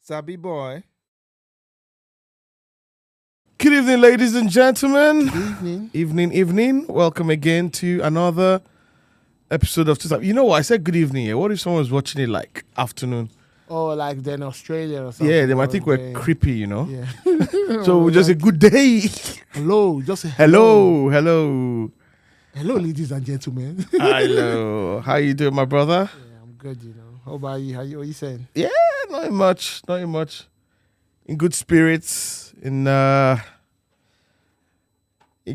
Sabi boy. Good evening, ladies and gentlemen. Good evening. Evening. Welcome again to another episode of Sabi. You know what? I said good evening here. What if someone was watching it like afternoon? Oh, like they're in Australia or something. Yeah, they might think we're creepy, you know? Yeah. So we just say good day. Hello. Just say Hello. Hello, ladies and gentlemen. Hello. How you doing, my brother? Yeah, I'm good, you know. How about you? What you saying? Yeah, not much. In good spirits. In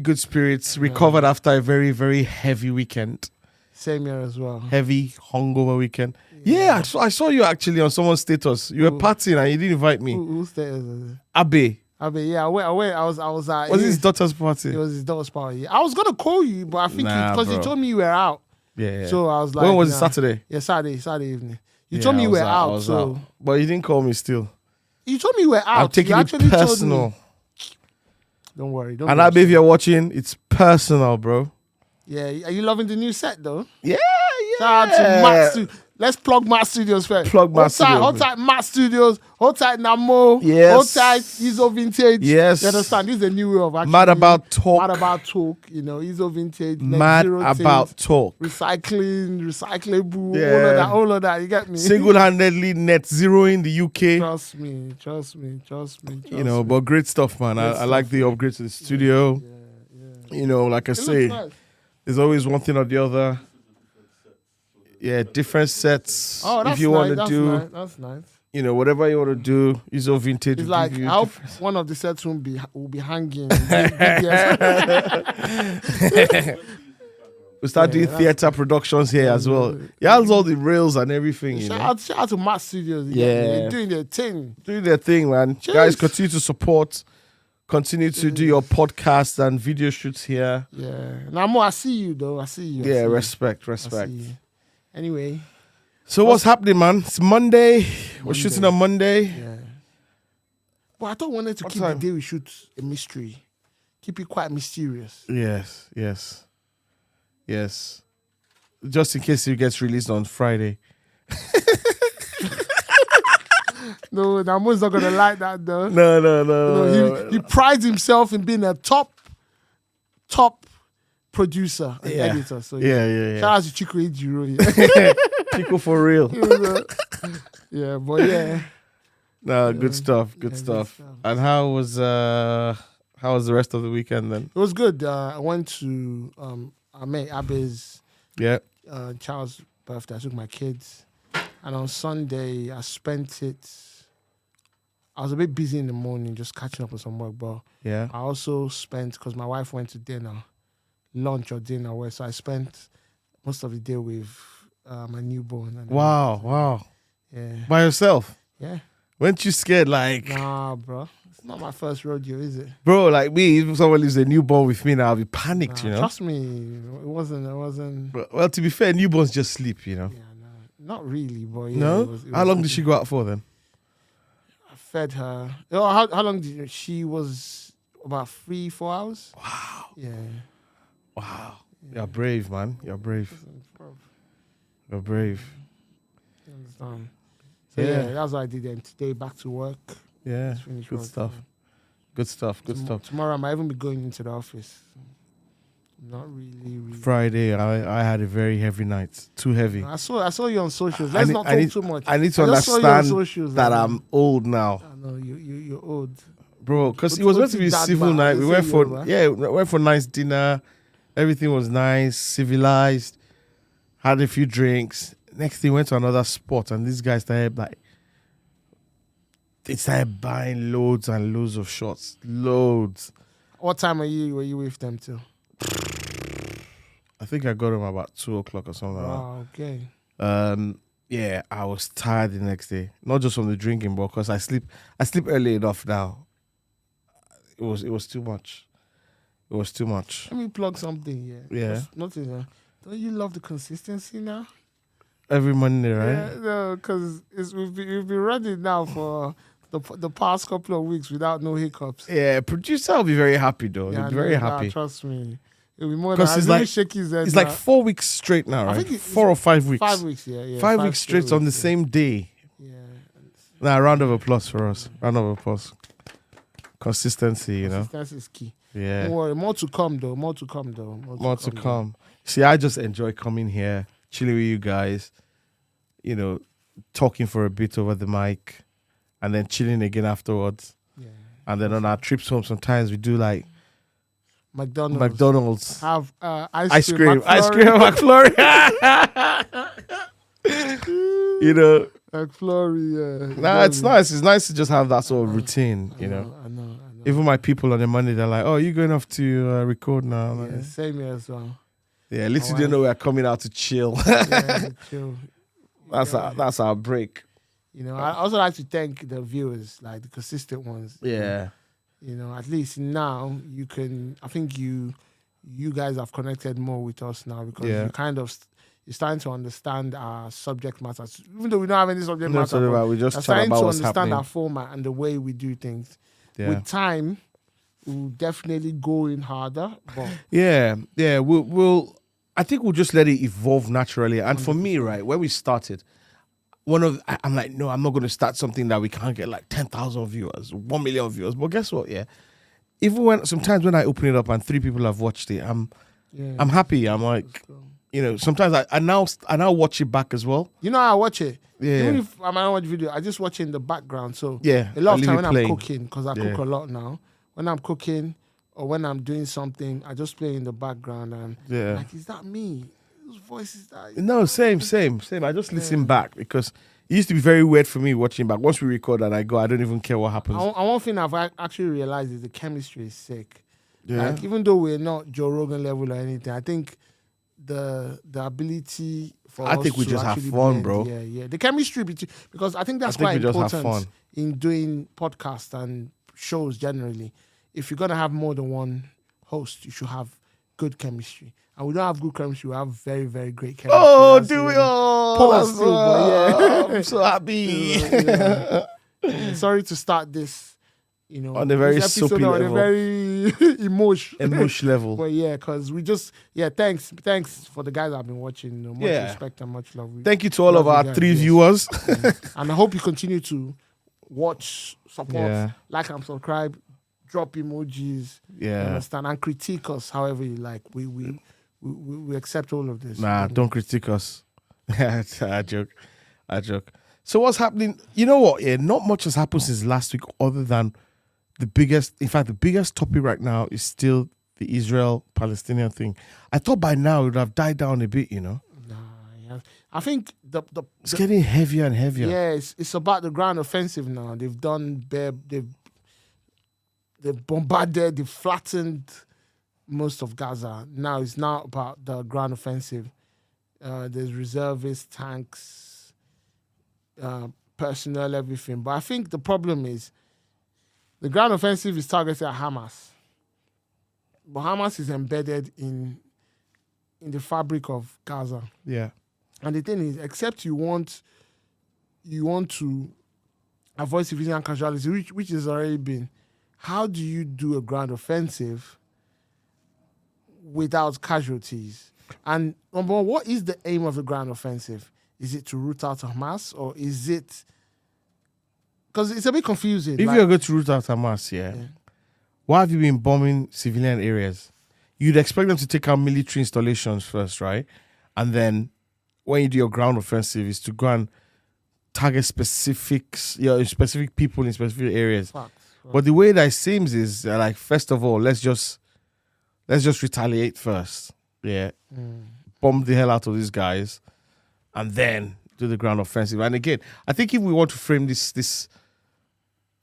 good spirits. Recovered after a very, very heavy weekend. Same here as well. Heavy hungover weekend. Yeah, I saw you actually on someone's status. You were partying and you didn't invite me. Whose status is it? Abe. Yeah, I went. I was at. Was his daughter's party? It was his daughter's party. I was gonna call you, but I think because you bro. told me you were out. Yeah. So I was like, when was it? Saturday? Yeah, Saturday evening. You told me you were out, so. But you didn't call me still. You told me you were out. I'm taking it personal. Don't worry. And Abe, if you're watching, it's personal, bro. Yeah, are you loving the new set though? Yeah. Shout out to Matt Studios. Let's plug Matt Studios first. Plug Matt Studios. Hold tight, Matt Studios. Hold tight, Namo. Yes. Hold tight, Iso Vintage. Yes. You understand? This is a new way of actually. Mad about talk. Mad about talk. You know, Iso Vintage. Mad about talk. Recycling, recyclable. Yeah. All of that. You get me? Single-handedly net zeroing the UK. Trust me. You know, but great stuff, man. I like the upgrade to the studio. Yeah. You know, like I say, Nice. there's always one thing or the other. Yeah, different sets. Oh, that's if you nice. want to do, That's nice. you know, whatever you want to do, is all vintage. It's will like give you I hope different- one of the sets will be hanging. We start doing that's theater productions here as well. Yeah, has all the rails and everything. You know, Shout out to Matt Studios. Yeah. They're doing their thing. doing their thing, man. Jeez. Guys, continue to support. Continue to do your podcasts and video shoots here. Yeah. Now, Mo, I see you though. I see you. Yeah, respect. I see you. Anyway. So what's happening, man? It's Monday. We're shooting on Monday. Yeah. But I don't want it to What keep time? the day we shoot a mystery. Keep it quite mysterious. Yes. Just in case it gets released on Friday. No, now Mo's not gonna like that though. No. He prides himself in being a top producer and editor. So Yeah. shout out to Chico Ejiro. Chico for real. Yeah, but yeah. No, good stuff. Good good stuff. stuff. And how was the rest of the weekend then? It was good. I went to I met Abe's Yeah. child's birthday. I took my kids, and on Sunday I spent it. I was a bit busy in the morning, just catching up with some work, but Yeah. I also spent because my wife went to lunch or dinner, where so I spent most of the day with my newborn. And Wow. Yeah. By yourself? Yeah. Weren't you scared? Like, Nah, bro. It's not my first rodeo, is it? bro, like me, if someone leaves a newborn with me now, I'll be panicked, Nah, you know? Trust me, it wasn't. Well, to be fair, newborns just sleep, you know? Yeah, no, not really, but yeah. No? It was How long did she go out for then? I fed her. Oh, how long did she was about 3-4 hours? Wow. Yeah. Wow. You're brave, man. You're brave. Bro, You're brave. you understand? So Yeah. yeah, that's what I did then. Today back to work. Yeah. Let's finish Good work, stuff. yeah. Good stuff. Tomorrow I might even be going into the office. Not really. Friday, I had a very heavy night. Too heavy. I saw you on socials. Let's not I need, talk too much. I need to I just saw you on understand socials, that and- I'm old now. I know you're old. Bro, because it What's was meant to be a that civil bad? night. They We say went for you're we went for nice dinner. Everything was nice, civilized. Had a few drinks. Next thing, went to another spot, and these guys started they started buying loads and loads of shots, loads. What time were you with them till? I think I got them about 2:00 or something. Wow, okay. Yeah, I was tired the next day, not just from the drinking, but because I sleep early enough now. It was too much. It was too much. Let me plug something here. Yeah. Just nothing. Don't you love the consistency now? Every Monday, right? Yeah, no, because we've been running now for the past couple of weeks without no hiccups. Yeah, producer will be very happy though. Yeah, He'll be very nah, happy. trust me. It'll be more than Because it's like 4 weeks straight now, I right? think it's 4 or 5 weeks. 5 weeks, yeah. 5 weeks straight on the yeah. same day. Yeah. Nah, round of applause for us. Round of applause. Consistency, you know. Consistency is key. Yeah. Don't worry, more to come though. More to come. More to come. See, I just enjoy coming here, chilling with you guys, you know, talking for a bit over the mic, and then chilling again afterwards. Yeah. And then on our trips home, sometimes we do like McDonald's. Have Ice cream. Ice cream McFlurry. You know. McFlurry, yeah. Nah, it's nice. It's nice to just have that sort of routine, you know. I know. Even my people on the Monday, they're like, "Oh, you going off to record now?" Yeah, Like, same here as well. yeah, at least you didn't know we're coming out to chill. Yeah, chill. That's our break. You know, I also like to thank the viewers, like the consistent ones. Yeah. You know, at least now you can. I think you guys have connected more with us now because Yeah. you kind of you're starting to understand our subject matters, even though we don't have any subject No, matter. sorry, But we just we're chat starting about to what's understand happening. our format and the way we do things. Yeah. With time, we'll definitely go in harder. But Yeah. We'll. I think we'll just let it evolve naturally. And for me, right, when we started, I'm like, no, I'm not going to start something that we can't get like 10,000 viewers, 1 million viewers. But guess what? Yeah, even sometimes when I open it up and 3 people have watched it, I'm happy. I'm like, you know, sometimes I now watch it back as well. you know how I watch it. Yeah. Even if I might not watch video, I just watch it in the background. So Yeah, a lot I of leave time it when I'm playing. cooking, because I cook a lot now. When I'm cooking or when I'm doing something, I just play in the background and Yeah. like, is that me? Whose voice is that? No, same. I just listen back because it used to be very weird for me watching back. Once we record and I go, I don't even care what happens. And one thing I've actually realized is the chemistry is sick. Yeah. Like, even though we're not Joe Rogan level or anything, I think the ability for I us think we to just have actually fun, blend, bro. Yeah. The chemistry between, because I think that's I think quite we just have important fun. in doing podcasts and shows generally. If you're gonna have more than one host, you should have good chemistry. And we don't have good chemistry, we have very, very great chemistry. Oh, That's do we? it. Oh, Pause that's- still, but yeah. I'm so happy. Yeah. Sorry to start this, you know, On a very this episode soapy on level. a very Emotion level. But yeah, because thanks for the guys that have been watching. You know, much respect and much love. Thank you to all of Love our you guys, 3 yes. viewers. And I hope you continue to watch, support, Yeah. like and subscribe, drop emojis, you Yeah. understand, and critique us however you like. We accept all of this. Nah, And don't critique us. I joke. So what's happening? You know what? Yeah, not much has happened since last week other than the biggest topic right now is still the Israel-Palestinian thing. I thought by now it would have died down a bit, you know? Nah, yeah. I think It's getting heavier and heavier. yeah, it's about the ground offensive now. They've bombarded, they've flattened most of Gaza. Now it's not about the ground offensive. There's reservists, tanks, personnel, everything. But I think the problem is the ground offensive is targeted at Hamas. But Hamas is embedded in the fabric of Gaza. Yeah. And the thing is, except you want to avoid civilian casualties, which has already been, how do you do a ground offensive without casualties? And number one, what is the aim of the ground offensive? Is it to root out Hamas, or is it? Because it's a bit confusing. If you're going to root out Hamas, why have you been bombing civilian areas? You'd expect them to take out military installations first, right? And then when you do your ground offensive, is to go and target specific people in specific areas. Facts. But the way that it seems is like, first of all, let's just retaliate first. Yeah. Bomb the hell out of these guys and then do the ground offensive. And again, I think if we want to frame this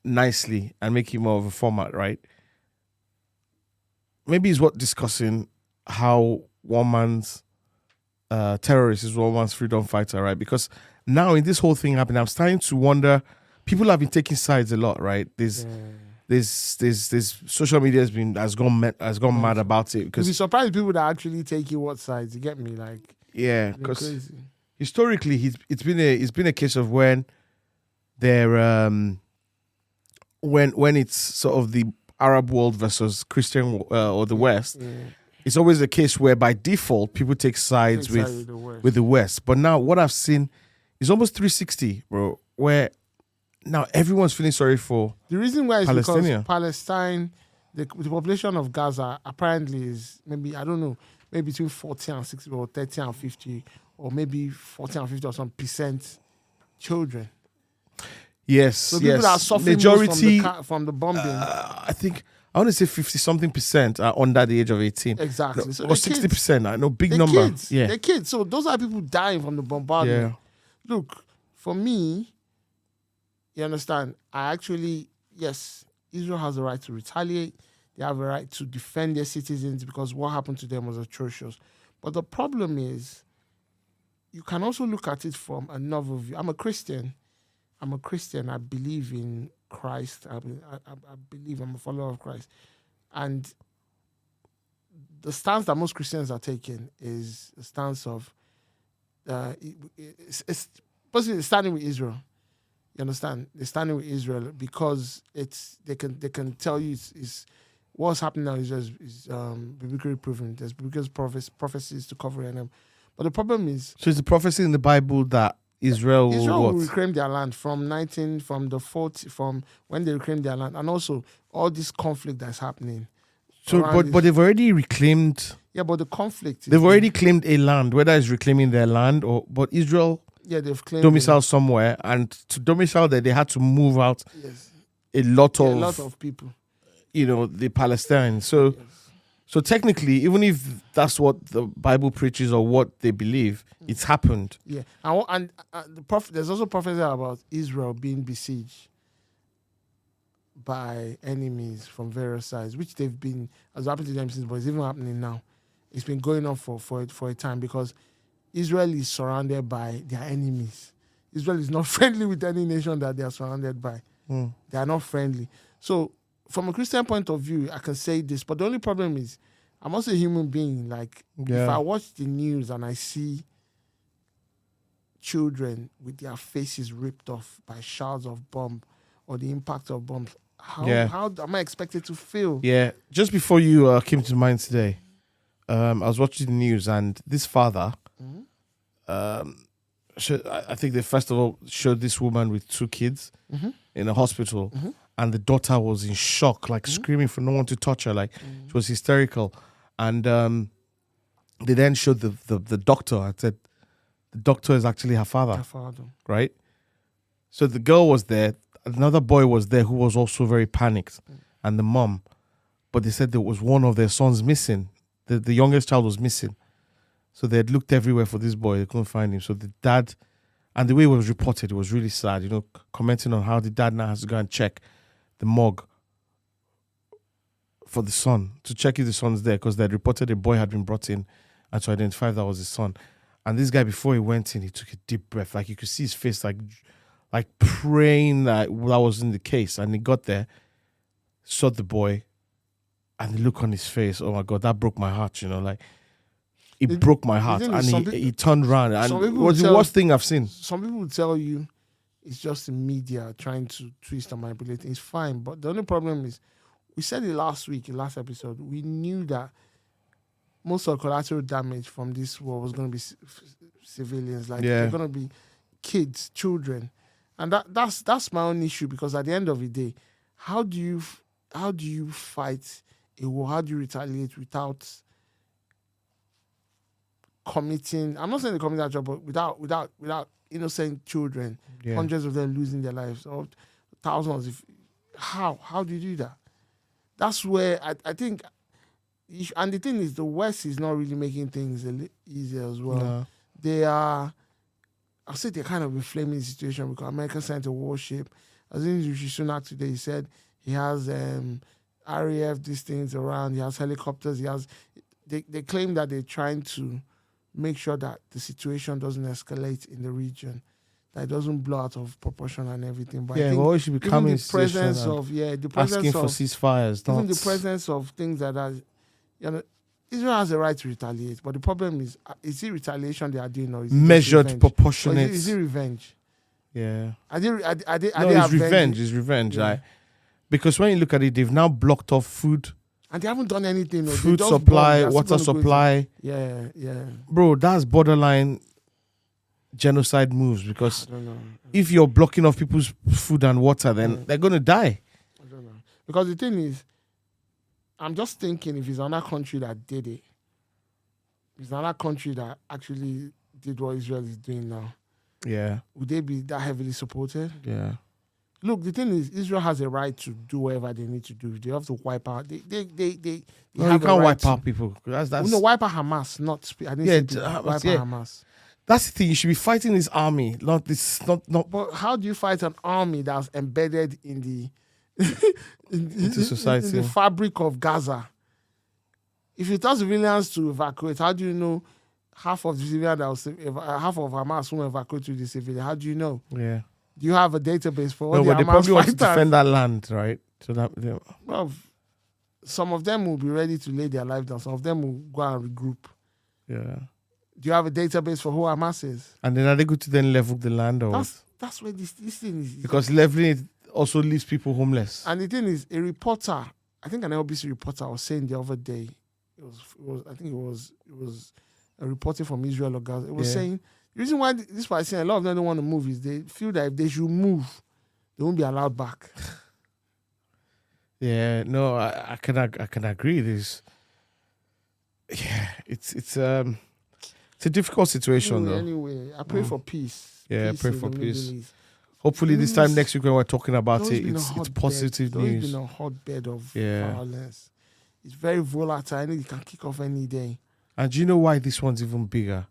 nicely and make it more of a format, right? Maybe it's worth discussing how one man's terrorist is one man's freedom fighter, right? Because now in this whole thing happening, I'm starting to wonder, people have been taking sides a lot, right? There's social media has gone mad about it You'd be because surprised people that actually take you what sides. You get me? Like, yeah, they're because crazy. historically it's been a case of when there when it's sort of the Arab world versus Christian or the West. Yeah. It's always a case where by default people take sides Take with the West. But now what I've seen is almost 360, bro, where now everyone's feeling sorry for The reason why is because Palestinian. Palestine, the population of Gaza apparently is maybe, I don't know, maybe between 40 and 60 or 30 and 50 or maybe 40 and 50 or some percent children. Yes, So people that are suffering majority most from the bombing. I think I want to say 50-something% are under the age of 18. Exactly. No, So or they're 60%. I know, big They're number. kids. Yeah. They're kids. So those are people dying from the bombardment. Yeah. Look, for me, you understand, yes, Israel has the right to retaliate. They have a right to defend their citizens because what happened to them was atrocious. But the problem is, you can also look at it from another view. I'm a Christian. I believe in Christ. I believe I'm a follower of Christ. And the stance that most Christians are taking is a stance of it's basically starting with Israel. You understand? They're standing with Israel because they can tell you it's what's happening now is just biblically proven. There's biblical prophecies to cover it. But the problem is, so it's the prophecy in the Bible that Israel will reclaim their land from when they reclaim their land, and also all this conflict that's happening. So, but they've already reclaimed. Yeah, but the conflict. They've already claimed a land, whether it's reclaiming their land but Israel. Yeah, they've claimed domicile somewhere, and to domicile there, they had to move out. Yes. a lot of people. The Palestinians. So. Yes. So technically, even if that's what the Bible preaches or what they believe, it's happened. Yeah, and there's also prophecy about Israel being besieged by enemies from various sides, which they've been, has happened to them since, but it's even happening now. It's been going on for a time because Israel is surrounded by their enemies. Israel is not friendly with any nation that they are surrounded by. They are not friendly. So, from a Christian point of view, I can say this, but the only problem is I'm also a human being. Like, if I watch the news and I see children with their faces ripped off by shards of bomb or the impact of bombs, how am I expected to feel? Yeah, just before you came to mind today, I was watching the news and this father, I think they first of all showed this woman with 2 kids in a hospital. And the daughter was in shock, like screaming for no one to touch her. Like, she was hysterical. And they then showed the doctor and said, the doctor is actually her father. Her father. Right? So the girl was there. Another boy was there who was also very panicked. And the mom. But they said there was one of their sons missing. The youngest child was missing. So they had looked everywhere for this boy. They couldn't find him. So the dad, and the way it was reported, it was really sad, commenting on how the dad now has to go and check the morgue for the son, to check if the son's there, because they had reported a boy had been brought in and to identify if that was his son. And this guy, before he went in, he took a deep breath. Like, you could see his face like praying that wasn't the case. And he got there, saw the boy, and the look on his face, oh my God, that broke my heart, it broke my heart. And he turned around, and it was the worst thing I've seen. Some people will tell you it's just the media trying to twist and manipulate. It's fine, but the only problem is, we said it last episode, we knew that most of the collateral damage from this war was going to be civilians. Like, they're going to be kids, children. And that's my own issue, because at the end of the day, how do you fight a war? How do you retaliate without committing, I'm not saying they commit that job, but without innocent children, hundreds of them losing their lives, or thousands. How do you do that? That's where I think, and the thing is, the West is not really making things easier as well. No. They are, I'll say they're kind of inflaming the situation, because America sent a warship. I think Rishi Sunak today, he said he has RAF, these things around, he has helicopters, they claim that they're trying to make sure that the situation doesn't escalate in the region, that it doesn't blow out of proportion and everything. But I think we should be coming the presence of asking for ceasefires. Even the presence of things that are, Israel has a right to retaliate. But the problem is it retaliation they are doing, or is it measured, proportionate? Or is it revenge? Yeah. It's revenge. It's revenge. Yeah. Because when you look at it, they've now blocked off food. And they haven't done anything. Food supply, water supply. Yeah. Bro, that's borderline genocide moves? Because I don't know. if you're blocking off people's food and water, then they're going to die. I don't know. Because the thing is, I'm just thinking if it's another country that did it, if it's another country that actually did what Israel is doing now, Yeah. would they be that heavily supported? Yeah. Look, the thing is, Israel has a right to do whatever they need to do. They have to wipe out. They No, have you a can't right wipe to, out people. That's no, wipe out Hamas, not. I didn't Yeah, say it's, people, Hamas, wipe yeah. out Hamas. that's the thing. You should be fighting this army, not this. Not. But how do you fight an army that's embedded in the Into society. in the fabric of Gaza? If you tell civilians to evacuate, how do you know half of the civilians that half of Hamas won't evacuate to the civilian? How do you know? Yeah. Do you have a database for all No, the but they Hamas probably want to fighters? defend that land, right? So that. Yeah. Well, some of them will be ready to lay their life down. Some of them will go and regroup. Yeah. Do you have a database for who Hamas is? And then are they going to then level the land or? That's where this thing is. Because leveling it also leaves people homeless. And the thing is, a reporter, I think an LBC reporter was saying the other day, I think it was a reporter from Israel or Gaza. It was saying the reason why this Palestinians, a lot of them don't want to move is they feel that if they should move, they won't be allowed back. Yeah, no, I can agree. It's a difficult situation though. Anyway, I pray for peace. Yeah, Peace pray in for the peace. Middle East. Hopefully this time next week when we're talking about It's it, always been a it's hotbed. positive It's always news. been a hotbed of Yeah. violence. It's very volatile. I know it can kick off any day. And do you know why this one's even bigger?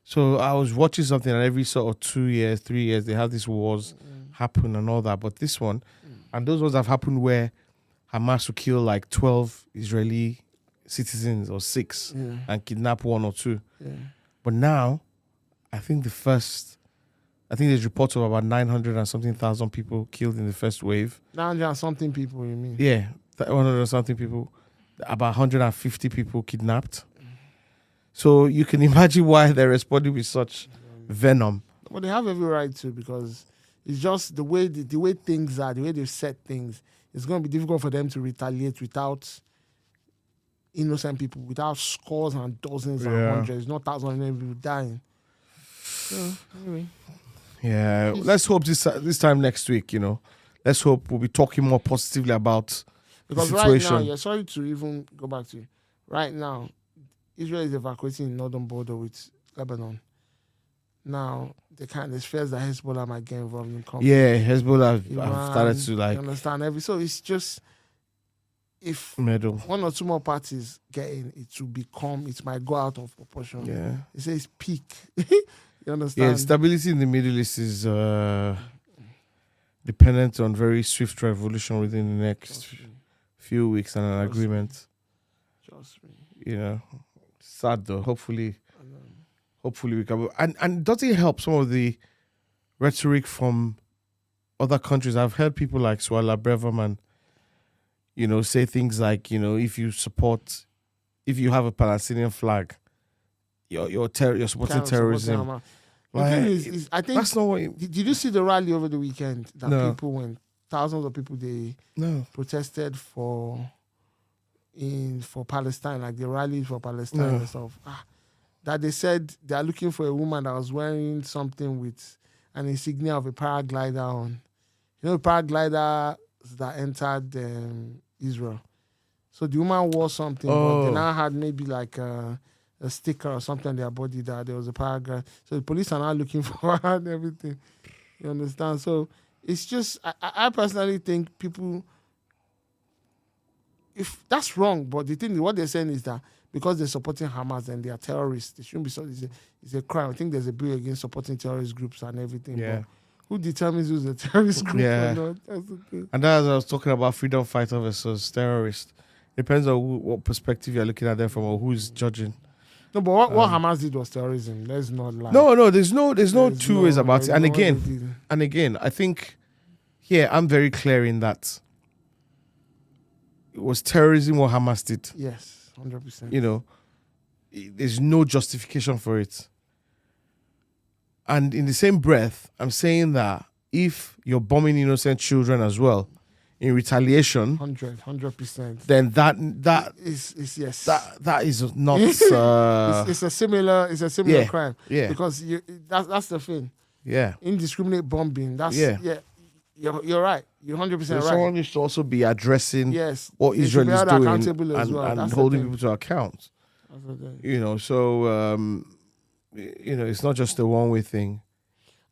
So I was watching something, and every sort of 2 years, 3 years, they have these wars happen and all that. But this one, and those ones have happened where Hamas will kill like 12 Israeli citizens or 6 and kidnap 1 or 2. Yeah. But now, I think there's reports of about 900 and something thousand people killed in the first wave. 900 and something people, you mean? Yeah, 100 and something people, about 150 people kidnapped. So you can imagine why they're responding with such venom. Well, they have every right to, because it's just the way things are, the way they've set things. It's going to be difficult for them to retaliate without innocent people, without scores and dozens and hundreds, not thousands of people dying. So, anyway. Yeah, let's hope this time next week, let's hope we'll be talking more positively about because the situation. Right now, sorry to even go back to you. Right now, Israel is evacuating the northern border with Lebanon. Now, there's fears that Hezbollah might get involved in conflict. Yeah, Hezbollah Iran, have started to you understand so it's just if meddle. 1 or 2 more parties get in, it might go out of proportion. Yeah. It says peak. You understand? Yeah, stability in the Middle East is dependent on very swift revolution within the next few weeks and an agreement. Trust me. Sad though. Hopefully we can. And does it help some of the rhetoric from other countries? I've heard people like Swala Breverman, say things like, if you have a Palestinian flag, you're supporting terrorism. The thing is, I think that's not what. Did you see the rally over the weekend that No. people went? Thousands of people protested for Palestine, like the rallies for Palestine and stuff. That they said they are looking for a woman that was wearing something with an insignia of a paraglider on. Paragliders that entered Israel. So the woman wore something, but they now had maybe like a sticker or something on their body that there was a paragraph. So the police are now looking for her and everything. You understand? So it's just, I personally think people, if that's wrong, but the thing is, what they're saying is that because they're supporting Hamas and they are terrorists, they shouldn't be so. It's a crime. I think there's a bill against supporting terrorist groups and everything. Yeah. But who determines who's a terrorist group Yeah. or not? That's okay. And as I was talking about freedom fighter versus terrorist, depends on what perspective you're looking at them from or who's judging. No, but what Hamas did was terrorism. Let's not lie. No, there's no two ways about it. there's And again, I think here I'm very clear in that it was terrorism what Hamas did. Yes, 100%. There's no justification for it. And in the same breath, I'm saying that if you're bombing innocent children as well, in retaliation, 100%. then that It's yes. that is not. It's a similar Yeah, crime. yeah. Because that's the thing. Yeah. Indiscriminate bombing. That's Yeah. You're right. You're 100% So right. someone needs to also be addressing Yes. what They should Israel be is held doing accountable as well. and That's the holding thing. people to account. That's the thing. You know, so it's not just a one-way thing.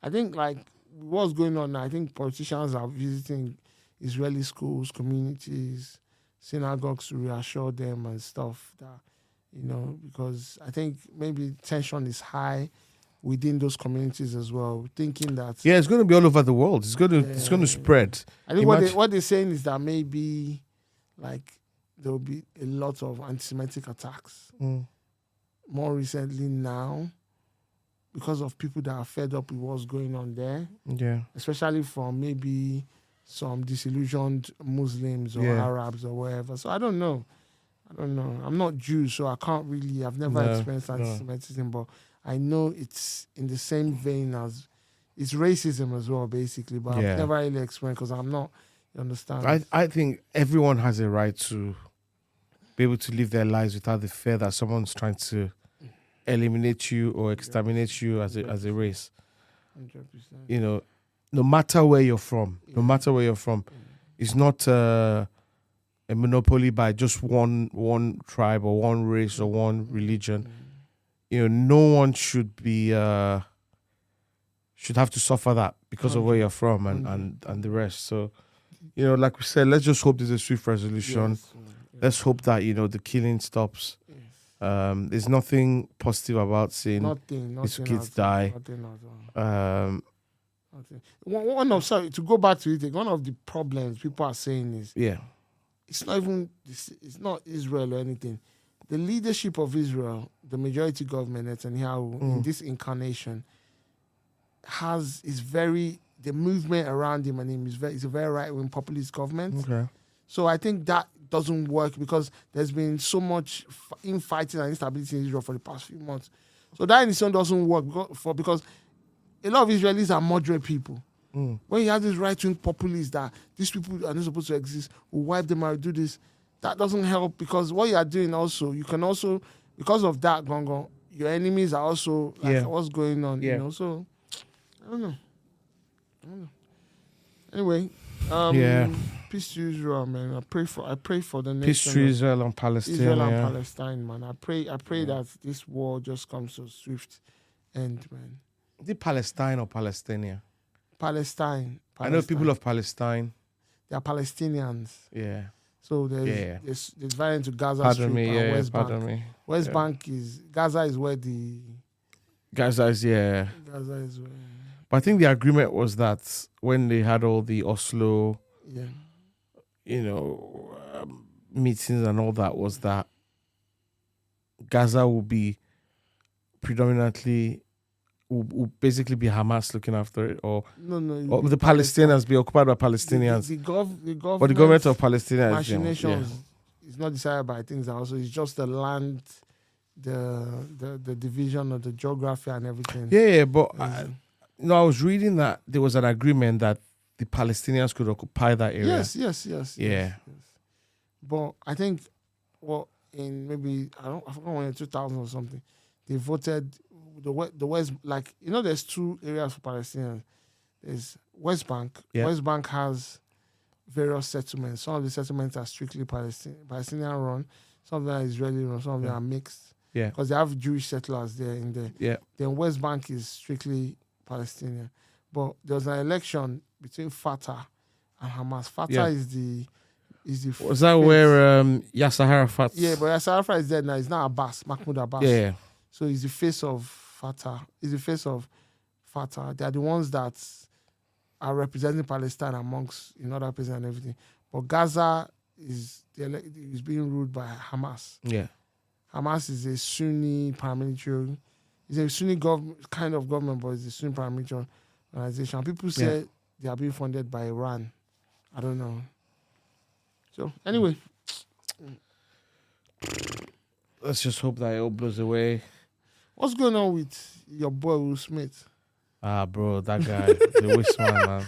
I think like what's going on now, I think politicians are visiting Israeli schools, communities, synagogues to reassure them and stuff that, because I think maybe tension is high within those communities as well, thinking that Yeah, it's going to be all over the world. It's going to spread. I think what they're saying is that maybe like there will be a lot of anti-Semitic attacks more recently now because of people that are fed up with what's going on there. Yeah. Especially from maybe some disillusioned Muslims or Yeah. Arabs or whatever. So I don't know. I'm not Jewish, so I can't really, I've never experienced anti-Semitism, but I know it's in the same vein as, it's racism as well, basically, but I've never really experienced because I'm not, you understand? I think everyone has a right to be able to live their lives without the fear that someone's trying to eliminate you or exterminate you as a race. 100%. No matter where you're from, it's not a monopoly by just one tribe or one race or one religion. No one should be should have to suffer that because of where you're from and the rest. So, like we said, let's just hope there's a swift resolution. Yes. Let's hope that the killing stops. There's nothing positive about seeing these kids die. Nothing. To go back to it, one of the problems people are saying is it's not Israel or anything. The leadership of Israel, the majority government, Netanyahu, in this incarnation, the movement around him and him is a very right-wing populist government. Okay. So I think that doesn't work because there's been so much infighting and instability in Israel for the past few months. So that in its own doesn't work because a lot of Israelis are moderate people. When you have this right-wing populists that these people are not supposed to exist, will wipe them out, do this, that doesn't help because what you are doing also, you can also, because of that, your enemies are also like, what's going on, so I don't know. Anyway, peace to Israel, man. I pray for the nation. Peace to Israel and Palestine. Israel and Palestine, man. I pray that this war just comes to a swift end, man. Is it Palestine or Palestinian? Palestine. I know people of Palestine. They are Palestinians. Yeah. So there's variant to Gaza Strip and West Bank. West Bank Gaza is where the Gaza is where. But I think the agreement was that when they had all the Oslo, meetings and all that, was that Gaza will be predominantly will basically be Hamas looking after it, or the Palestinians be occupied by Palestinians. The government, but the government of Palestine is not decided by things. Also, it's just the land, the division of the geography and everything. Yeah, but I was reading that there was an agreement that the Palestinians could occupy that area. Yes. But I think, in maybe I forgot when in 2000 or something, they voted the West, like there's two areas for Palestinians. There's West Bank. West Bank has various settlements. Some of the settlements are strictly Palestinian run. Some of them are Israeli run. Some of them are mixed. Yeah. Because they have Jewish settlers there in there. Yeah. Then West Bank is strictly Palestinian. But there was an election between Fatah and Hamas. Fatah is the was that where Yasser Arafat? Yeah, but Yasser Arafat is dead now. It's not Abbas, Mahmoud Abbas. Yeah. So he's the face of Fatah. They are the ones that are representing Palestine amongst other places and everything. But Gaza is being ruled by Hamas. Yeah. Hamas is a Sunni paramilitary. It's a Sunni kind of government, but it's a Sunni paramilitary organization. People say they are being funded by Iran. I don't know. So anyway, let's just hope that it all blows away. What's going on with your boy Will Smith? Bro, that guy, the waste man.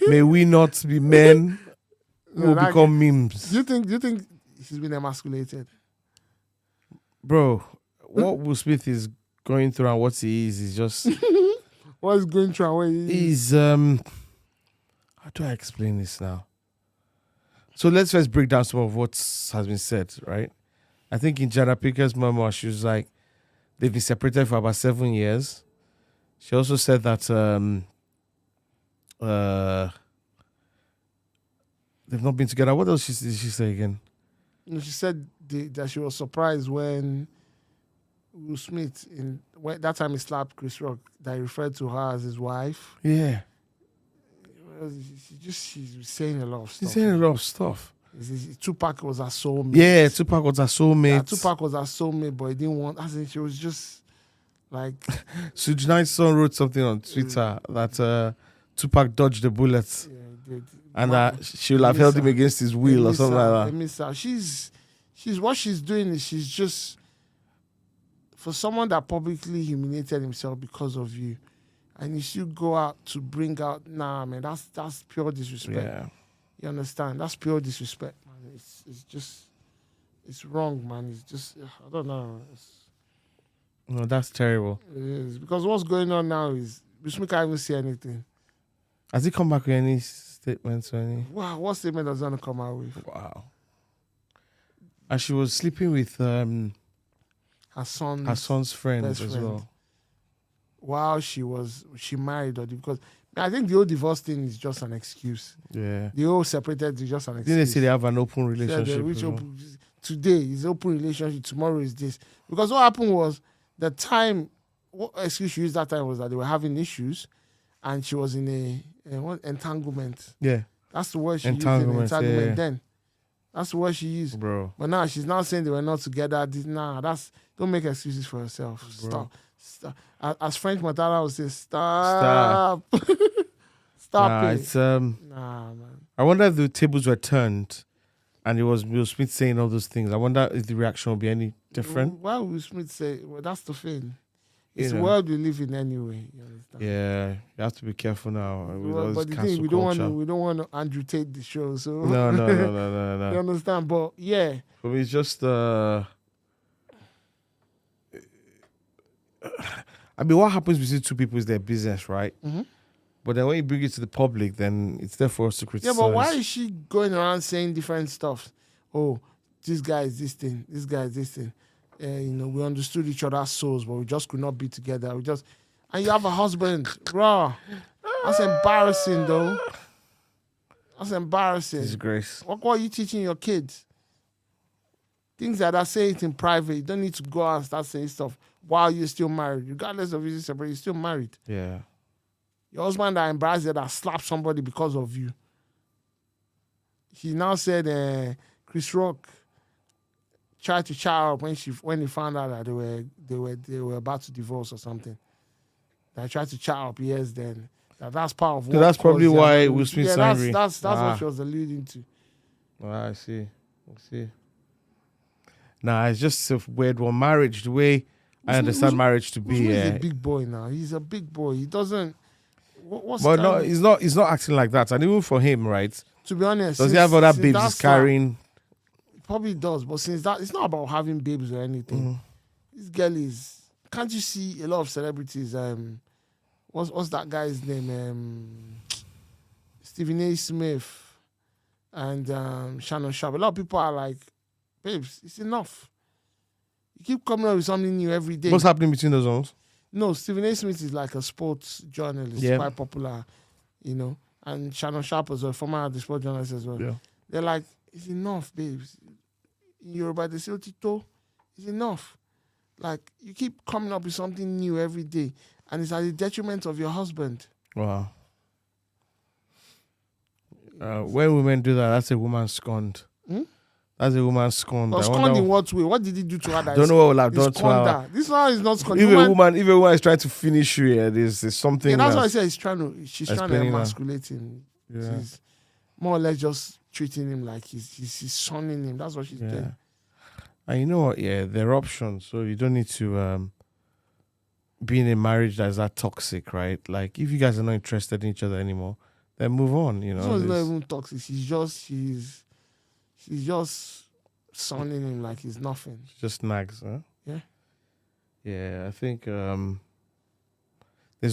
May we not be men will that become memes. Do you think he's been emasculated? Bro, what Will Smith is going through and what he is just What's going through? What he he's how do I explain this now? So let's first break down some of what has been said, right? I think in Jada Pickett's memoir, she was like, they've been separated for about 7 years. She also said that they've not been together. What else did she say again? She said that she was surprised when Will Smith, that time he slapped Chris Rock, that he referred to her as his wife. Yeah. She's saying a lot of stuff. She's saying a lot of stuff. Tupac was her soulmate. Yeah, Tupac was her soulmate. Yeah, Tupac was her soulmate, but he didn't want. I think she was just like. Suge Knight's son wrote something on Twitter that Tupac dodged the bullets, and that she will have held him against his will or something like that. They miss her. She's what she's doing is she's just, for someone that publicly humiliated himself because of you, and you still go out to bring out, nah, man, that's pure disrespect. Yeah. You understand? That's pure disrespect, man. It's just, it's wrong, man. It's just, I don't know. No, that's terrible. It is. Because what's going on now is, we can't even see anything. Has he come back with any statements or any? Wow, what statement does he come out with? Wow. And she was sleeping with her son's friends as well. While she married her, because I think the whole divorce thing is just an excuse. Yeah. The whole separated is just an excuse. Didn't they say they have an open relationship? Today is open relationship, tomorrow is this. Because what happened was, the time, what excuse she used that time was that they were having issues and she was in a entanglement. Yeah. That's the word she used in entanglement then. That's the word she used. Bro. But now she's now saying they were not together. Don't make excuses for yourself. Bro. Stop. As French Matala would say, stop. Stop it. It's Nah, man. I wonder if the tables were turned and it was Will Smith saying all those things. I wonder if the reaction will be any different. Why would Will Smith say, well, that's the thing. It's the world we live in anyway. You understand? Yeah, you have to be careful now. But the thing, we don't want to Andrew Tate the show. So No. You understand? But yeah. For me, it's just I mean, what happens between two people is their business, right? Mm-hmm. But then when you bring it to the public, then it's there for us to criticize. Yeah, but why is she going around saying different stuff? Oh, this guy is this thing. This guy is this thing. We understood each other's souls, but we just could not be together. And you have a husband, bro. That's embarrassing, though. That's embarrassing. Disgrace. What are you teaching your kids? Things that are saying it in private. You don't need to go out and start saying stuff while you're still married. Regardless of if you're separate, you're still married. Yeah. Your husband that embarrassed you, that slapped somebody because of you. He now said Chris Rock tried to chat up when he found out that they were about to divorce or something. They tried to chat up years then. That's part of what. So that's probably why Will Smith's angry. That's what she was alluding to. I see. Nah, it's just a weird one. Marriage, the way I understand marriage to be. He's a big boy now. He's a big boy. He doesn't. But no, he's not acting like that. And even for him, right? To be honest, does he have other babes he's carrying? Probably does, but since that, it's not about having babes or anything. Mm-hmm. This girl is. Can't you see a lot of celebrities? What's that guy's name? Stephen A. Smith and Shannon Sharp. A lot of people are like, babes, it's enough. You keep coming up with something new every day. What's happening between those ones? No, Stephen A. Smith is like a sports journalist, quite popular, and Shannon Sharp as well, former sports journalist as well. Yeah. They're like, it's enough, babes. In Yoruba, they say, Tito, it's enough. Like, you keep coming up with something new every day, and it's at the detriment of your husband. Wow. When women do that, that's a woman scorned. That's a woman scorned. But scorned in what way? What did he do to her? Don't know what will have done to her. This one is not scorned. If a woman is trying to finish you here, there's something. Yeah, that's why I said she's trying to emasculate him. Yeah. She's more or less just treating him like he's sonning him. That's what she's doing. And you know what? Yeah, there are options. So you don't need to be in a marriage that is that toxic, right? Like, if you guys are not interested in each other anymore, then move on. This one's not even toxic. She's just sunning him like he's nothing. just nags, huh? Yeah. Yeah, I think there's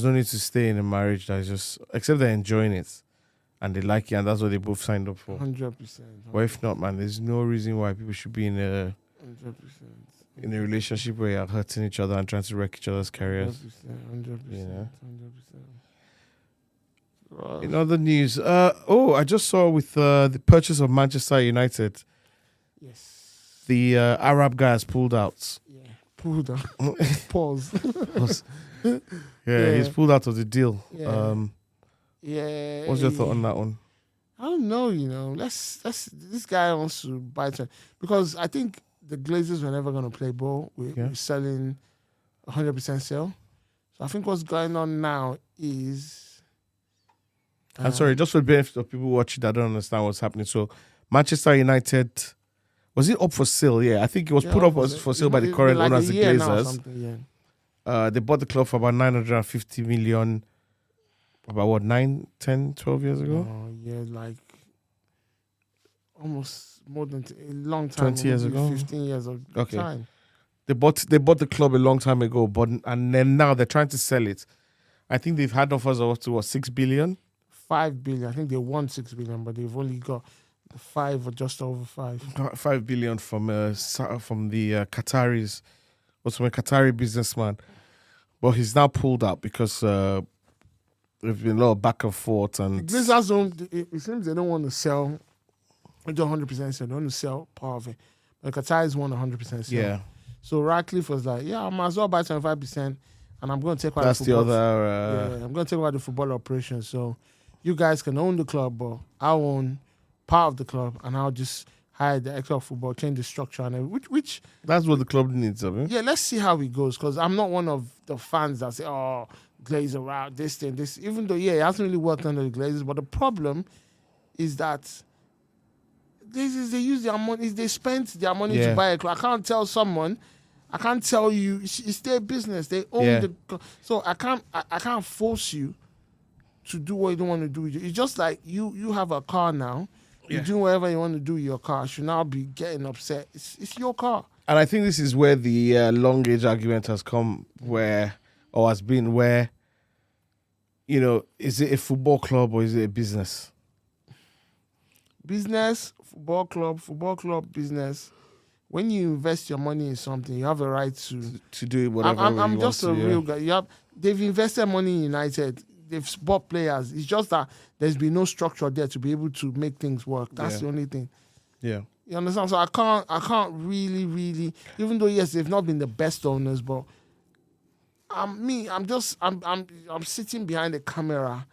no need to stay in a marriage that is just, except they're enjoying it and they like it, and that's what they both signed up for. 100%. But if not, man, there's no reason why people should be in a 100%. relationship where you're hurting each other and trying to wreck each other's careers. 100%. You know? 100%. In other news, I just saw with the purchase of Manchester United, Yes. the Arab guy has pulled out. Yeah. Pulled out. Pause. Yeah, he's pulled out of the deal. Yeah. Yeah. What's your thought on that one? I don't know, Let's this guy wants to buy time because I think the Glazers were never going to play ball. We're selling 100% sell. So I think what's going on now is... I'm sorry, just for the benefit of people watching that don't understand what's happening. So Manchester United, was it up for sale? Yeah, I think it was put up for sale by the current owners, the Glazers. They bought the club for about 950 million, about what, 9, 10, 12 years ago? Yeah, like almost more than a long time. 20 years ago? 15 years of time. They bought the club a long time ago, and then now they're trying to sell it. I think they've had offers of up to 6 billion? 5 billion. I think they won 6 billion, but they've only got 5 or just over 5. 5 billion from the Qataris, was from a Qatari businessman. But he's now pulled out because there's been a lot of back and forth. And Glazers it seems they don't want to sell. They do 100% sell. They want to sell part of it. But Qataris want 100% sell. yeah, So Ratcliffe was like, I might as well buy 25%, and I'm going to take out that's the the football. other. I'm going to take out the football operation. So you guys can own the club, but I'll own part of the club, and I'll just hire the extra football, change the structure, and everything, which That's what the club needs, I mean. yeah, let's see how it goes, because I'm not one of the fans that say, Glazer out, this thing, this. Even though, it hasn't really worked under the Glazers, but the problem is that Glazers, they use their money, they spent their money to buy a club. I can't tell you, it's their business. They own so I can't force you to do what you don't want to do. It's just like you have a car now. You do whatever you want to do with your car. You should now be getting upset. It's your car. And I think this is where the long age argument has come, has been where, is it a football club or is it a business? Business, football club, business. When you invest your money in something, you have a right to do whatever I'm just a real guy. They've invested money in United. They've bought players. It's just that there's been no structure there to be able to make things work. That's the only thing. Yeah. You understand? So I can't really, even though yes, they've not been the best owners, but I'm sitting behind the camera,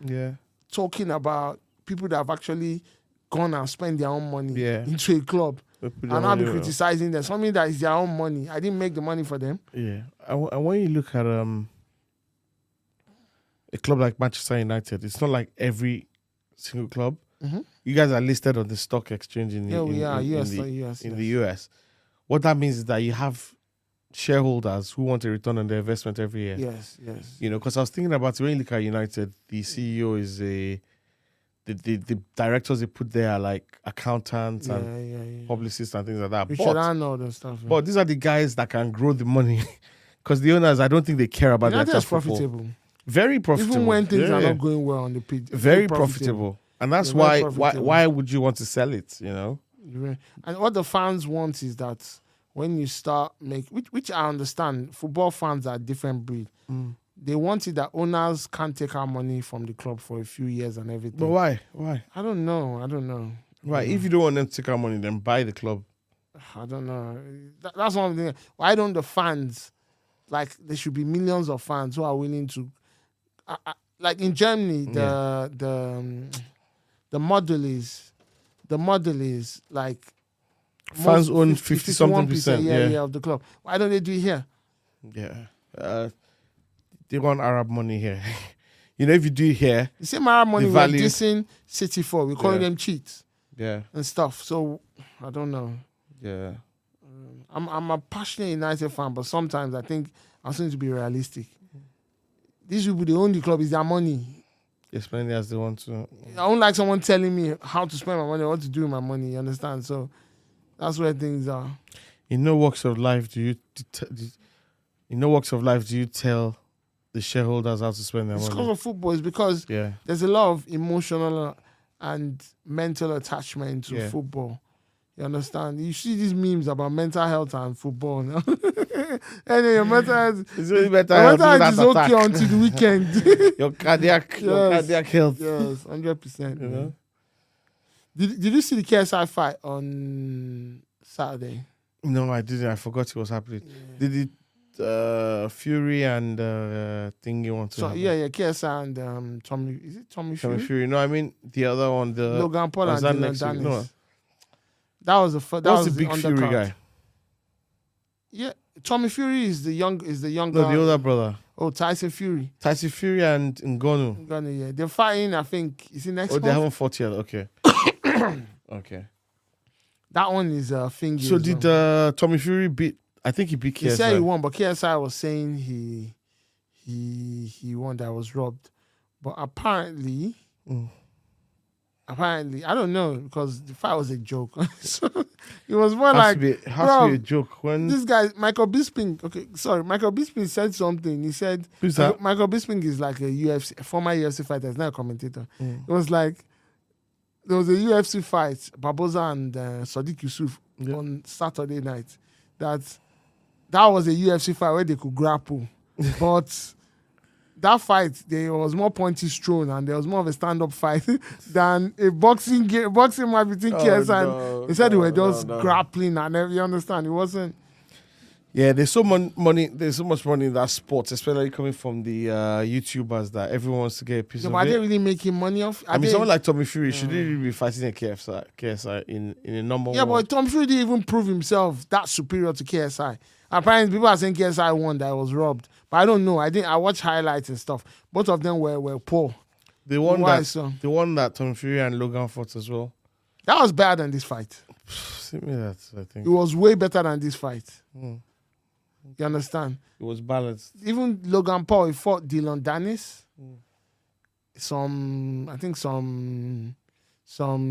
talking about people that have actually gone and spent their own money into a club, and I'll be criticizing them. Something that is their own money. I didn't make the money for them. Yeah, and when you look at a club like Manchester United, it's not like every single club. Mm-hmm. You guys are listed on the stock exchange in the US. What that means is that you have shareholders who want a return on their investment every year. Yes. Because I was thinking about when you look at United, the CEO is the directors they put there are like accountants and publicists and things like that. But these are the guys that can grow the money. Because the owners, I don't think they care about that. That's profitable. Very profitable. Even when things are not going well on the pitch. Very profitable. And that's why would you want to sell it, And what the fans want is that when you start which I understand, football fans are a different breed. They want it that owners can't take our money from the club for a few years and everything. But why? Why? I don't know. Right. If you don't want them to take our money, then buy the club. I don't know. That's one of the things. Why don't the fans, there should be millions of fans who are willing to, like in Germany, the model is like fans own 50-something%. Of the club. Why don't they do it here? Yeah. They want Arab money here. If you do it here, the same Arab money we're dissing City for. We're calling them cheats. Yeah. And stuff. So I don't know. Yeah. I'm a passionate United fan, but sometimes I think I'm going to be realistic. These people, the only club is their money. They spend it as they want to. I don't like someone telling me how to spend my money, or what to do with my money. You understand? So that's where things are. In no walks of life do you tell the shareholders how to spend their It's money? because of football. It's because Yeah. there's a lot of emotional and mental attachment to Yeah. football. You understand? You see these memes about mental health and football. Now. Anyway, your mental health, It's really better. your mental health is attack. okay until the weekend. your cardiac health. Yes, 100%. You know? Did you see the KSI fight on Saturday? No, I didn't. I forgot it was happening. Did it Fury and thingy want to? So happen? yeah, KSI and Tommy. Is it Tommy Fury? Tommy Fury. No, I mean the other one. The Logan Paul and was that Dylan next week? Dennis. No. That was the first. That What's was the big undercard. Fury guy? Yeah, Tommy Fury is the younger. No, the older brother. Oh, Tyson Fury. Tyson Fury and Ngannou. Yeah. They're fighting, I think, is it next Oh, month? they haven't fought yet. Okay. Okay. That one is Finger. So did Tommy Fury beat? I think he beat KSI. He said he won, but KSI was saying he won, that was robbed. But apparently, I don't know, because the fight was a joke. So it was more has like, to be a joke. When this guy, Michael Bisping, Michael Bisping said something. He said, who's that? Michael Bisping is like a former UFC fighter, he's not a commentator. It was like, there was a UFC fight, Barboza and Sadiq Yusuf on Saturday night. That was a UFC fight where they could grapple. But that fight, there was more punches thrown and there was more of a stand-up fight than a boxing match between KSI and he said they were just grappling and everything. You understand? It wasn't. Yeah, there's so much money. There's so much money in that sport, especially coming from the YouTubers that everyone wants to get a piece Yeah, of but are it. they really making money off? I mean, someone like Tommy Fury should really be fighting a KSI in a number one. Yeah, but Tom Fury didn't even prove himself that superior to KSI. Apparently, people are saying KSI won, that was robbed. But I don't know. I watched highlights and stuff. Both of them were poor. The one the one that Tommy Fury and Logan fought as well. That was better than this fight. Send me that, I think. It was way better than this fight. You understand? It was balanced. Even Logan Paul, he fought Dylan Dennis. I think some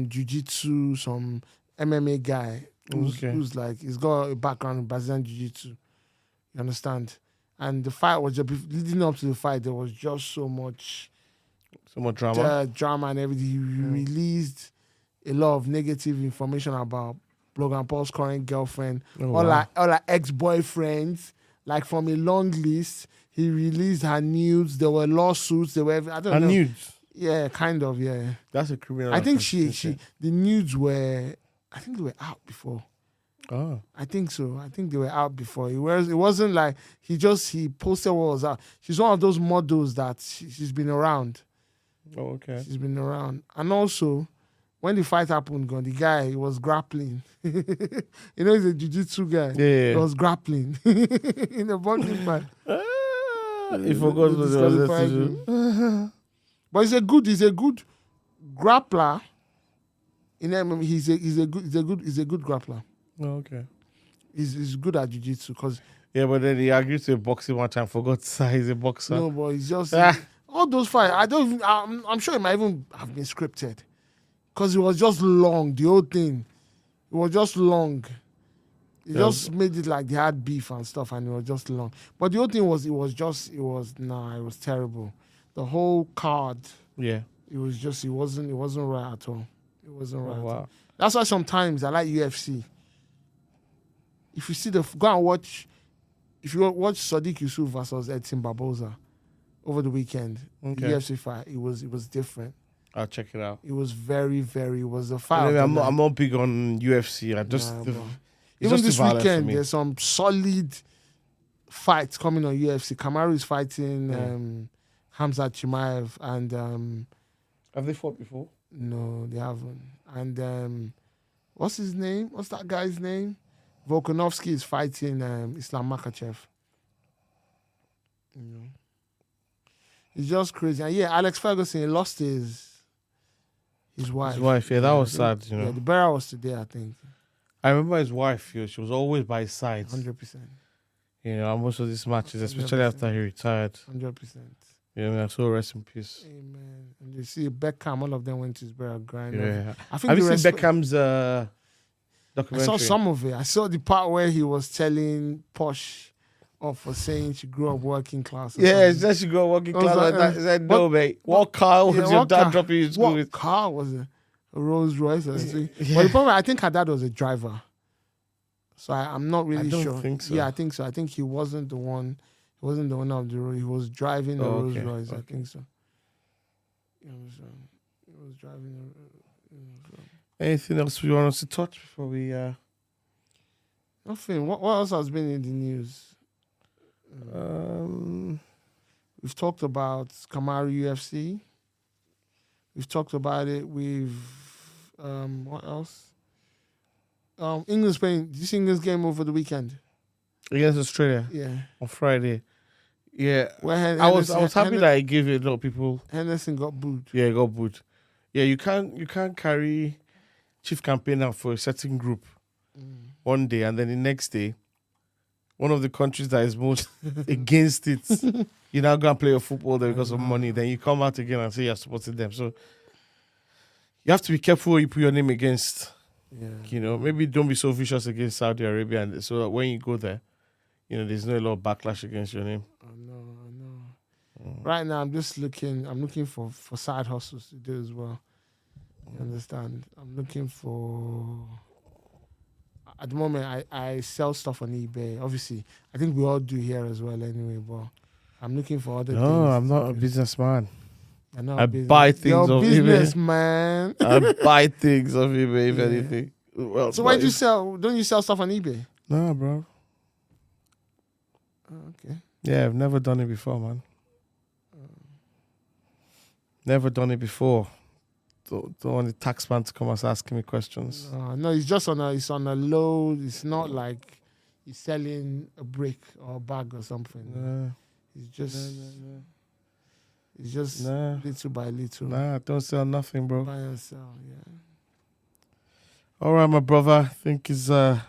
jiu-jitsu, some MMA guy who's like, he's got a background in Brazilian jiu-jitsu. You understand? And the fight was just, leading up to the fight, there was just so much drama. Drama and everything. He released a lot of negative information about Logan Paul's current girlfriend, all her ex-boyfriends, like from a long list. He released her nudes. There were lawsuits. There were, I don't know. Nudes? Yeah, kind of, yeah. That's a criminal. I think the nudes were, I think they were out before. Oh. I think so. I think they were out before. It wasn't like he posted what was out. She's one of those models that she's been around. Oh, okay. She's been around. And also, when the fight happened, the guy, he was grappling. You know, he's a jiu-jitsu guy. Yeah. He was grappling in a boxing fight. He forgot what he was there to do. But he's a good grappler. In MMA, he's a good grappler. Oh, okay. He's good at jiu-jitsu because. Yeah, but then he agreed to a boxing one time. Forgot he's a boxer. No, but he's just all those fights. I'm sure it might even have been scripted, because it was just long. The whole thing, it was just long. It just made it like they had beef and stuff, and it was just long. But the whole thing was, it was terrible. The whole card. Yeah. It wasn't right at all. It wasn't right. Oh, wow. That's why sometimes I like UFC. If you see go and watch, if you watch Sadiq Yusuf versus Edson Barboza over the weekend, the UFC fight, it was different. I'll check it out. It was very, very. It was a fight. Anyway, I'm not big on UFC. Even this weekend, there's some solid fights coming on UFC. Kamaru is fighting Hamza Chimaev, and have they fought before? No, they haven't. And what's his name? What's that guy's name? Volkanovski is fighting Islam Makhachev. It's just crazy. And yeah, Alex Ferguson, he lost his wife. His wife, yeah, that was sad, you know. Yeah, the burial was today, I think. I remember his wife, she was always by his side. 100%. You know, and most of these matches, especially 100%. After he retired. 100%. Yeah, man. So rest in peace. Amen. And you see Beckham, all of them went to his burial ground. Yeah. I think Have you the seen rest- Beckham's I documentary? saw some of it. I saw the part where he was telling Posh off for saying she grew up working class. Or Yeah, something. that she go working I was class. like, He said, no, mate. What car was Yeah, your what dad car- dropping you in school What with? car was it? A Rolls Royce or something. Yeah. But the problem, I think her dad was a driver. So I'm not really don't sure. think so. Yeah, I think so. I think he wasn't the one. He wasn't the owner of the road. He was driving the Rolls okay, Royce. I okay. think so. He was driving the. Anything else you want us to touch before we... Nothing. What else has been in the news? We've talked about Kamaru UFC. We've talked about it with what else? England's playing. Did you see England's game over the weekend? Against Australia Yeah. on Friday. Yeah. Where I was happy that I gave it a lot of people. Henderson got booed. Yeah, got booed. Yeah, you can't carry chief campaigner for a certain group one day and then the next day, one of the countries that is most against it, you now go and play your football there because of money. Then you come out again and say you're supporting them. So you have to be careful what you put your name against. Yeah. You know, maybe don't be so vicious against Saudi Arabia, and so that when you go there, you know, there's no a lot of backlash against your name. I know. Right now, I'm looking for side hustles to do as well. You understand? I'm looking for. At the moment, I sell stuff on eBay. Obviously, I think we all do here as well anyway, but I'm looking for other things. No, I'm not a businessman. I buy things You're off business, eBay. man. I buy things off eBay, if Yeah. anything. Well, So why do you sell? Don't you sell stuff on eBay? Nah, bro. Oh, okay. Yeah, I've never done it before, man. Never done it before. Don't want the tax man to come and asking me questions. No, it's on a load. It's not like he's selling a brick or a bag or something. Nah, It's just nah, little by little. nah, don't sell nothing, bro. Buy and sell, yeah. All right, my brother. I think it's time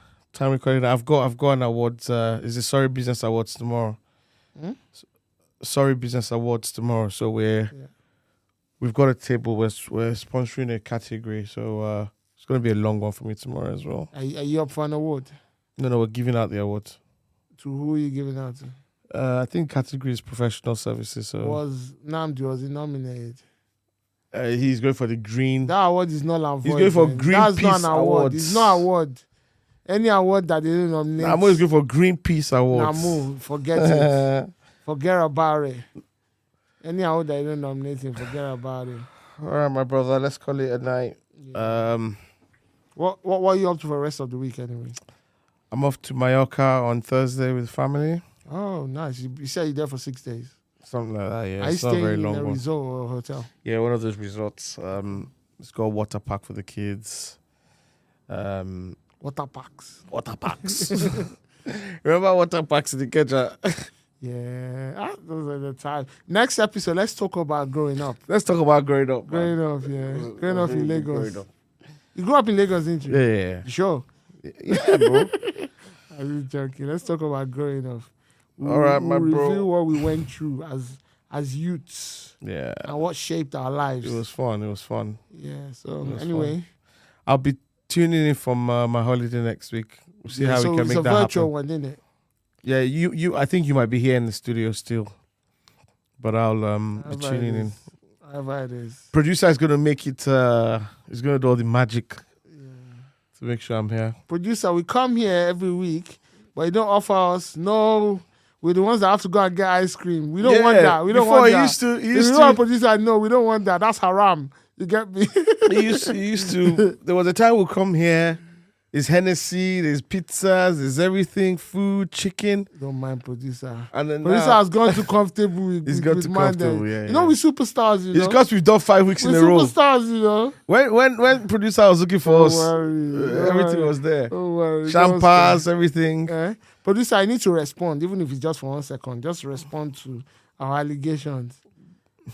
recording. I've got an awards. It's the Sorry Business Awards tomorrow. Sorry Business Awards tomorrow. So we've got a table. We're sponsoring a category. So it's gonna be a long one for me tomorrow as well. Are you up for an award? No, we're giving out the awards. To who are you giving out to? I think category is professional services. So Was he nominated? he's going for the green. That award is not an award. He's going for man. Green That's not Peace an award. Awards. It's not an award. Any award that they don't nominate. I'm always going for Greenpeace Awards. Namu, forget it. Forget about it. Any award that they don't nominate him, forget about it. All right, my brother. Let's call it a night. Yeah. What are you up to for the rest of the week anyway? I'm off to Mallorca on Thursday with family. Oh, nice. You said you're there for 6 days. Something like that, yeah. Are you It's not a staying very in long a one. resort or a hotel? Yeah, one of those resorts. It's got a water park for the kids. Water parks. Water parks. Remember water parks in the Keja? Yeah. Those are the times. Next episode, let's talk about growing up. Let's talk about growing up. man. Growing up, yeah. Growing up in Lagos. Growing up. You grew up in Lagos, didn't you? Yeah. You sure? Yeah, bro. I'm just joking. Let's talk about growing up. All right, my we'll bro. review what we went through as youths Yeah. and what shaped our lives. It was fun. Yeah. So It was anyway, I'll be tuning in from my holiday next week. We'll see how so we can it's make a that virtual happen. one, isn't it? Yeah, you. I think you might be here in the studio still, but I'll be tuning in. However it is. Producer is gonna make it. He's gonna do all the magic to make sure I'm here. Producer, we come here every week, but you don't offer us no. We're the ones that have to go and get ice cream. We don't want that. We don't before want he that. used to. If you don't want a producer, no, we don't want that. That's haram. You get me? He used to. There was a time we'll come here. There's Hennessy, there's pizzas, there's everything, food, chicken. Don't mind producer. And then Producer now, has gone too comfortable with, He's with, got with too man comfortable, then. yeah, You know, we superstars, you it's know. because we've done 5 weeks in We're a row. superstars, you know. When producer was looking for Don't us, worry. everything was there. Don't worry. Champers, everything. Producer, I need to respond, even if it's just for 1 second. Just respond to our allegations.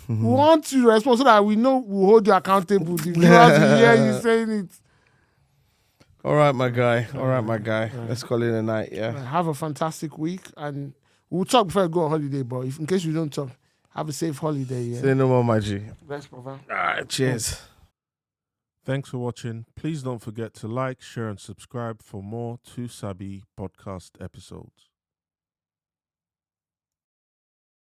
We want you to respond so that we know we'll hold you accountable. The viewers will hear you saying it. All right, my guy. Let's call it a night, yeah? Have a fantastic week, and we'll talk before I go on holiday, but in case we don't talk, Have a safe holiday. Yeah. Say no more, my G. Bless, brother. All right, cheers. Thanks for watching. Please don't forget to like, share, and subscribe for more 2 Sabi podcast episodes.